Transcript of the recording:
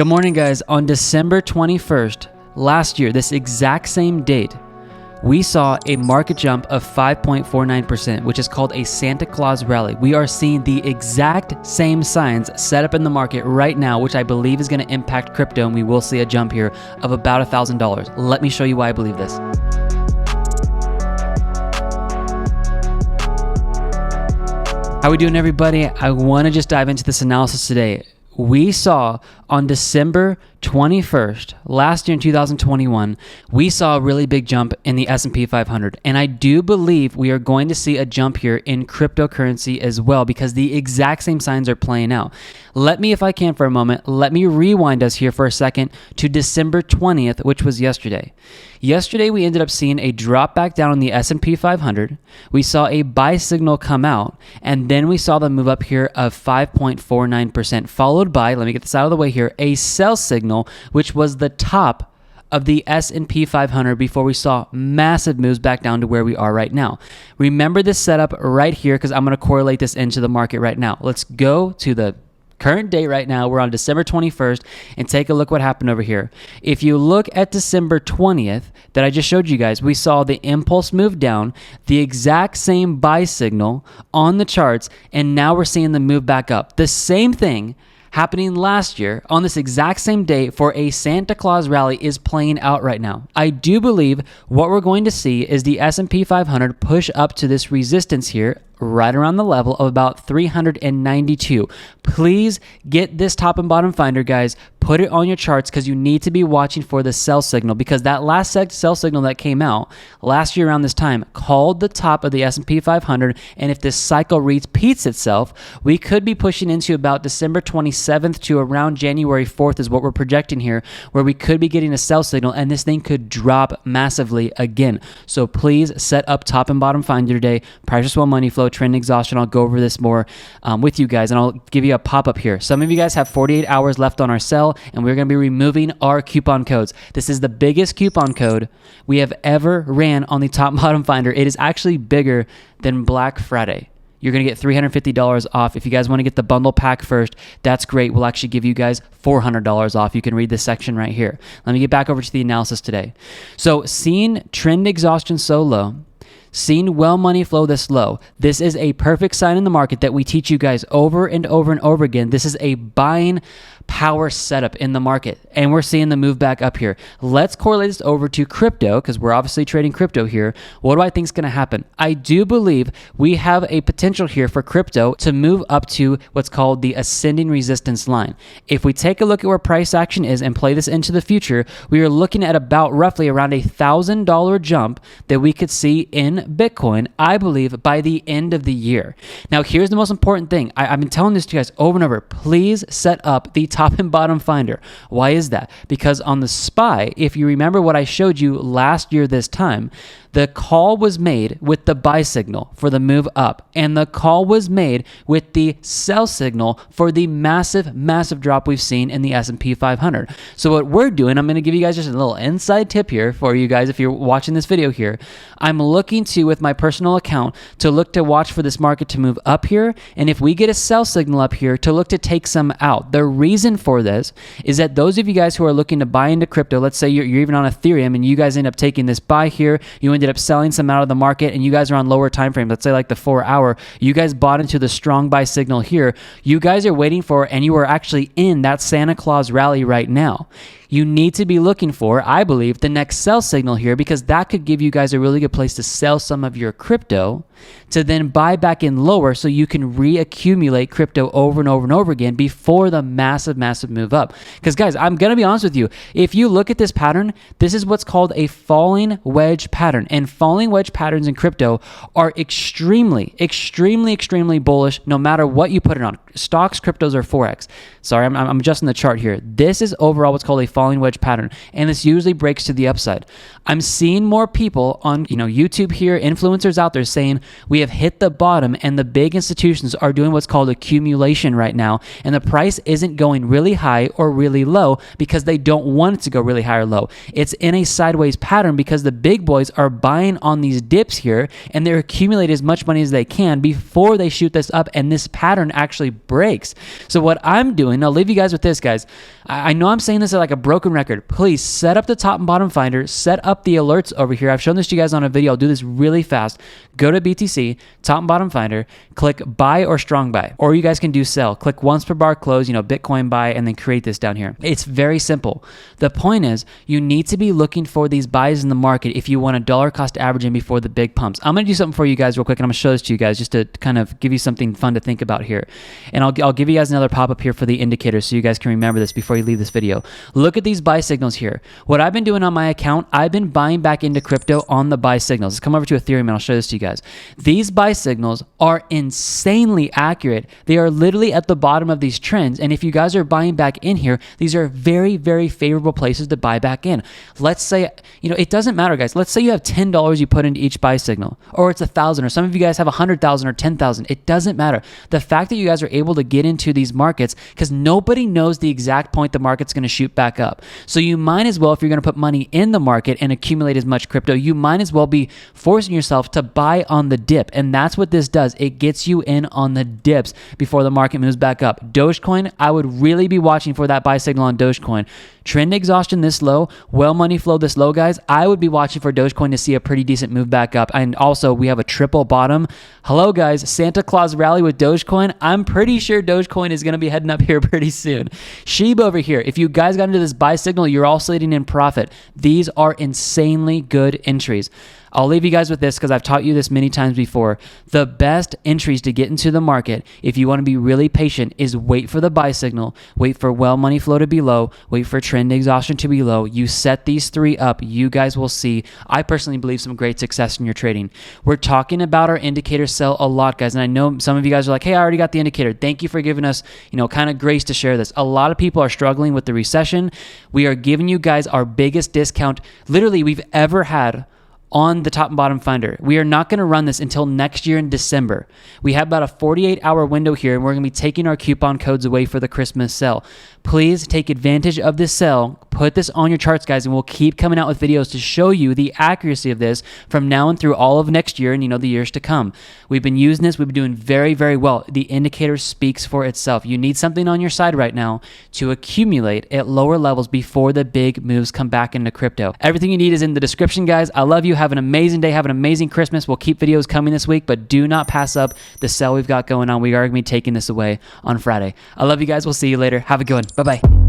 Good morning, guys. On December 21st, last year, this exact same date, we saw a market jump of 5.49%, which is called a Santa Claus rally. We are seeing the exact same signs set up in the market right now, which I believe is going to impact crypto, and we will see a jump here of about $1,000. Let me show you why I believe this. How we doing, everybody? I want to just dive into this analysis today. We saw on December 21st, last year in 2021, we saw a really big jump in the S&P 500. And I do believe we are going to see a jump here in cryptocurrency as well, because the exact same signs are playing out. Let me, if I can for a moment, let me rewind us here for a second to December 20th, which was yesterday. Yesterday, we ended up seeing a drop back down on the S&P 500. We saw a buy signal come out, and then we saw the move up here of 5.49%, followed by, let me get this out of the way here, a sell signal, which was the top of the S&P 500 before we saw massive moves back down to where we are right now. Remember this setup right here, because I'm going to correlate this into the market right now. Let's go to the current date right now. We're on December 21st, and take a look what happened over here. If you look at December 20th that I just showed you guys, we saw the impulse move down, the exact same buy signal on the charts, and now we're seeing the move back up. The same thing happening last year on this exact same day for a Santa Claus rally is playing out right now. I do believe what we're going to see is the S&P 500 push up to this resistance here, right around the level of about 392. Please get this top and bottom finder, guys. Put it on your charts, because you need to be watching for the sell signal, because that last sell signal that came out last year around this time called the top of the S&P 500, and if this cycle repeats itself, we could be pushing into about December 27th to around January 4th is what we're projecting here, where we could be getting a sell signal, and this thing could drop massively again. So please set up top and bottom finder today. Price Well Money Flow, Trend Exhaustion. I'll go over this more with you guys, and I'll give you a pop-up here. Some of you guys have 48 hours left on our sell, and we're going to be removing our coupon codes. This is the biggest coupon code we have ever ran on the top and bottom finder. It is actually bigger than Black Friday. You're going to get $350 off. If you guys want to get the bundle pack first, that's great. We'll actually give you guys $400 off. You can read this section right here. Let me get back over to the analysis today. So seeing Trend Exhaustion so low, seeing well money flow this low, this is a perfect sign in the market that we teach you guys over and over and over again. This is a buying power setup in the market, and we're seeing the move back up here. Let's correlate this over to crypto, because we're obviously trading crypto here. What do I think is going to happen? I do believe we have a potential here for crypto to move up to what's called the ascending resistance line. If we take a look at where price action is and play this into the future, we are looking at about roughly around $1,000 jump that we could see in Bitcoin, I believe, by the end of the year. Now, here's the most important thing. I've been telling this to you guys over and over. Please set up the top and bottom finder. Why is that? Because on the SPY, if you remember what I showed you last year this time, the call was made with the buy signal for the move up, and the call was made with the sell signal for the massive, massive drop we've seen in the S&P 500. So what we're doing, I'm going to give you guys just a little inside tip here for you guys if you're watching this video here. I'm looking to, with my personal account, to look to watch for this market to move up here, and if we get a sell signal up here, to look to take some out. The reason for this is that those of you guys who are looking to buy into crypto, let's say you're even on Ethereum and you guys end up taking this buy here, you ended up selling some out of the market, and you guys are on lower time frames, let's say like the 4 hour, you guys bought into the strong buy signal here, you guys are waiting for, and you are actually in that Santa Claus rally right now. You need to be looking for, I believe, the next sell signal here, because that could give you guys a really good place to sell some of your crypto to then buy back in lower, so you can reaccumulate crypto over and over and over again before the massive, massive move up. Because guys, I'm going to be honest with you. If you look at this pattern, this is what's called a falling wedge pattern. And falling wedge patterns in crypto are extremely, extremely, extremely bullish no matter what you put it on. Stocks, cryptos, or Forex. Sorry, I'm adjusting the chart here. This is overall what's called a falling wedge pattern, and this usually breaks to the upside. I'm seeing more people on YouTube here, influencers out there saying we have hit the bottom, and the big institutions are doing what's called accumulation right now, and the price isn't going really high or really low because they don't want it to go really high or low. It's in a sideways pattern because the big boys are buying on these dips here, and they're accumulating as much money as they can before they shoot this up, and this pattern actually breaks. So what I'm doing, I'll leave you guys with this, guys. I know I'm saying this like a broken record. Please set up the top and bottom finder, set up the alerts over here. I've shown this to you guys on a video. I'll do this really fast. Go to BTC, top and bottom finder, click buy or strong buy, or you guys can do sell. Click once per bar close, Bitcoin buy, and then create this down here. It's very simple. The point is you need to be looking for these buys in the market if you want a dollar cost average in before the big pumps. I'm going to do something for you guys real quick, and I'm going to show this to you guys just to kind of give you something fun to think about here. And I'll give you guys another pop-up here for the indicators so you guys can remember this before you leave this video. Look at these buy signals here. What I've been doing on my account, I've been buying back into crypto on the buy signals. Let's come over to Ethereum and I'll show this to you guys. These buy signals are insanely accurate. They are literally at the bottom of these trends. And if you guys are buying back in here, these are very, very favorable places to buy back in. Let's say, it doesn't matter, guys. Let's say you have $10 you put into each buy signal, or it's 1,000, or some of you guys have 100,000 or 10,000. It doesn't matter. The fact that you guys are able to get into these markets, because nobody knows the exact point the market's going to shoot back up. So you might as well, if you're going to put money in the market and accumulate as much crypto, you might as well be forcing yourself to buy on the dip. And that's what this does. It gets you in on the dips before the market moves back up. Dogecoin, I would really be watching for that buy signal on Dogecoin. Trend exhaustion this low, well money flow this low, guys. I would be watching for Dogecoin to see a pretty decent move back up. And also, we have a triple bottom. Hello, guys. Santa Claus rally with Dogecoin. I'm pretty sure Dogecoin is going to be heading up here pretty soon. Sheeb over here. If you guys got into this buy signal, you're all sitting in profit. These are insanely good entries. I'll leave you guys with this because I've taught you this many times before. The best entries to get into the market, if you want to be really patient, is wait for the buy signal, wait for well money flow to be low, wait for trend exhaustion to be low. You set these three up, you guys will see, I personally believe, some great success in your trading. We're talking about our indicator sell a lot, guys, and I know some of you guys are like, hey, I already got the indicator. Thank you for giving us, kind of grace to share this. A lot of people are struggling with the recession. We are giving you guys our biggest discount literally we've ever had on the top and bottom finder. We are not going to run this until next year in December. We have about a 48-hour window here, and we're going to be taking our coupon codes away for the Christmas sale. Please take advantage of this sale. Put this on your charts, guys, and we'll keep coming out with videos to show you the accuracy of this from now and through all of next year and, the years to come. We've been using this. We've been doing very, very well. The indicator speaks for itself. You need something on your side right now to accumulate at lower levels before the big moves come back into crypto. Everything you need is in the description, guys. I love you. Have an amazing day. Have an amazing Christmas. We'll keep videos coming this week, but do not pass up the sale we've got going on. We are going to be taking this away on Friday. I love you guys. We'll see you later. Have a good one. Bye-bye.